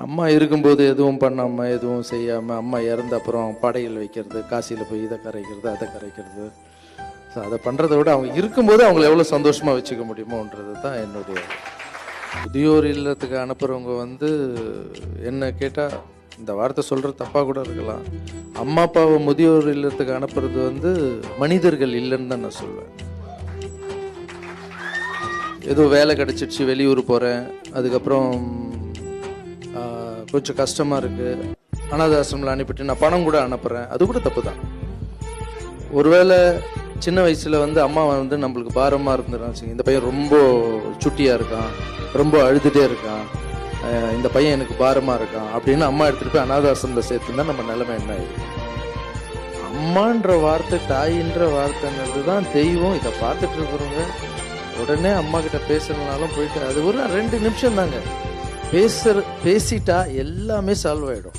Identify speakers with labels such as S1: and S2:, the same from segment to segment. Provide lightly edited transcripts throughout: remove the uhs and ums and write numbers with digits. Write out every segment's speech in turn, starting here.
S1: அம்மா இருக்கும்போது எதுவும் பண்ணாமல் எதுவும் செய்யாமல் அம்மா இறந்த அப்புறம் படையல் வைக்கிறது, காசியில் போய் இதை கரைக்கிறது அதை கரைக்கிறது. ஸோ அதை பண்ணுறதை விட அவங்க இருக்கும்போது அவங்கள எவ்வளோ சந்தோஷமாக வச்சுக்க முடியுமோன்றது தான் என்னுடைய. முதியோர் இல்லத்துக்கு அனுப்புகிறவங்க வந்து என்ன கேட்டால் இந்த வார்த்தை சொல்கிறது தப்பாக கூட இருக்கலாம். அம்மா அப்பாவை முதியோர் இல்லத்துக்கு அனுப்புறது வந்து மனிதர்கள் இல்லைன்னு தான் நான் சொல்வேன். ஏதோ வேலை கிடச்சிடுச்சு, வெளியூர் போகிறேன், அதுக்கப்புறம் கொஞ்சம் கஷ்டமாக இருக்குது, அனாதை ஆசிரமில் அனுப்பிட்டு நான் பணம் கூட அனுப்புகிறேன், அது கூட தப்பு தான். ஒருவேளை சின்ன வயசில் வந்து அம்மா வந்து நம்மளுக்கு பாரமாக இருந்துருச்சு, இந்த பையன் ரொம்ப சுட்டியாக இருக்கான், ரொம்ப அழுதுகிட்டே இருக்கான், இந்த பையன் எனக்கு பாரமாக இருக்கான் அப்படின்னு அம்மா எடுத்துகிட்டு போய் அனாதை ஆசிரமில் சேர்த்துருந்தா நம்ம நிலைமை என்ன ஆயிடும்? அம்மான்ற வார்த்தை, தாயின்ற வார்த்தைன்றது தான் தெய்வம். இதை பார்த்துட்டு இருக்கிறவங்க உடனே அம்மா கிட்ட பேசணுனாலும் போயிட்டு அது ஒரு 2 நிமிஷம் தாங்க. பேசிட்டா எல்லாமே சால்வ் ஆகிடும்.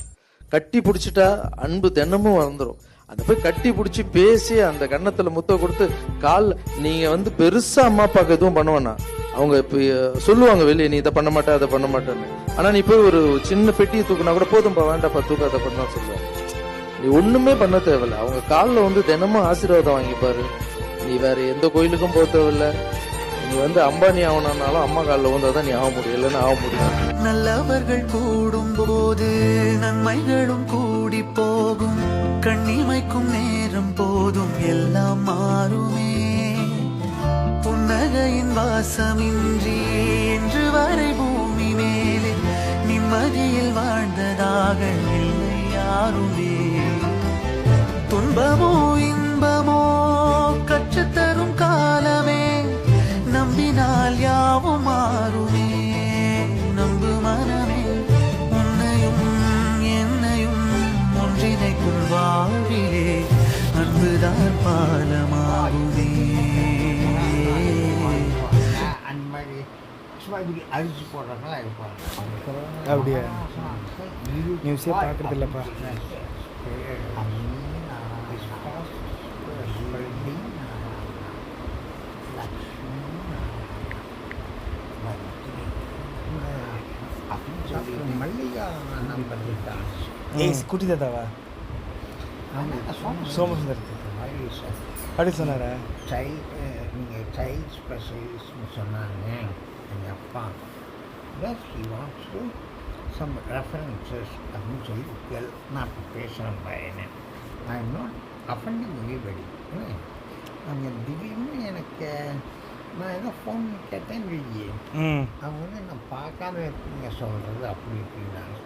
S1: கட்டி பிடிச்சிட்டா அன்பு தினமும் வந்துடும். அந்த போய் கட்டி பிடிச்சி பேசி அந்த கன்னத்தில் முத்த கொடுத்து கால் நீங்கள் வந்து பெருசாக அம்மா அப்பாவுக்கு எதுவும் பண்ணுவேன்னா அவங்க இப்போ சொல்லுவாங்க வெளியே, நீ இதை பண்ண மாட்டே அதை பண்ண மாட்டேன்னு. ஆனால் நீ போய் ஒரு சின்ன பெட்டியை தூக்குனா கூட போதும்பா வேண்டாப்பா தூக்க அதை பண்ணா சொல்லுவாங்க. நீ ஒன்றுமே பண்ண தேவையில்லை. அவங்க காலில் வந்து தினமும் ஆசீர்வாதம் வாங்கிப்பாரு. நீ வேற எந்த கோயிலுக்கும் போக தேவையில்லை. நீ வந்து அம்பானி ஆகணும்னாலும் அம்மா காலில் வந்தாதான் நீ ஆக முடியும், இல்லைன்னு ஆக முடியும்.
S2: நல்லவர்கள் கூடும் போது நன்மைகளும் கூடி போகும். கண்ணிமைக்கும் நேரம் போதும் எல்லாம் மாறுமே. புன்னகையின் வாசமின்றி என்று வரை பூமி மேலே நிம்மதியில் வாழ்ந்ததாக இல்லை யாருமே. துன்பமோ இன்பமோ கற்றுத்தரும் காலமே, நம்பினால் யாவும் மாறுமே. நம்பு மனமே, உன்னையும் என்னையும் ஒன்றிணைக்கும் வாழ்விலே அன்புதான் பாலமாகுமே.
S3: அரிசி போடுறாங்களா இருப்பாங்க.
S4: அப்படியா? நியூஸே பார்க்கறது இல்லைப்பா.
S3: மல்லிகா
S4: ஸ்கூட்டி தாத்தாவா? சோமசுந்தர் அப்படி சொன்னாரா?
S3: நீங்கள் சைல்ட் ஸ்பெஷலிஸ்ட்னு சொன்னாங்க எங்கள் அப்பா. Plus he wants to some references அப்படின்னு சொல்லி நான் இப்போ பேசுகிறேன் பையனை. I am not offending anybody. அங்கே திடீர்னு எனக்கு நான் ஏதோ ஃபோன் கேட்டேன்னு வெளியே அவங்க வந்து நான் பார்க்காம இருக்கீங்க சொல்கிறது அப்படி இப்படின்னாங்க.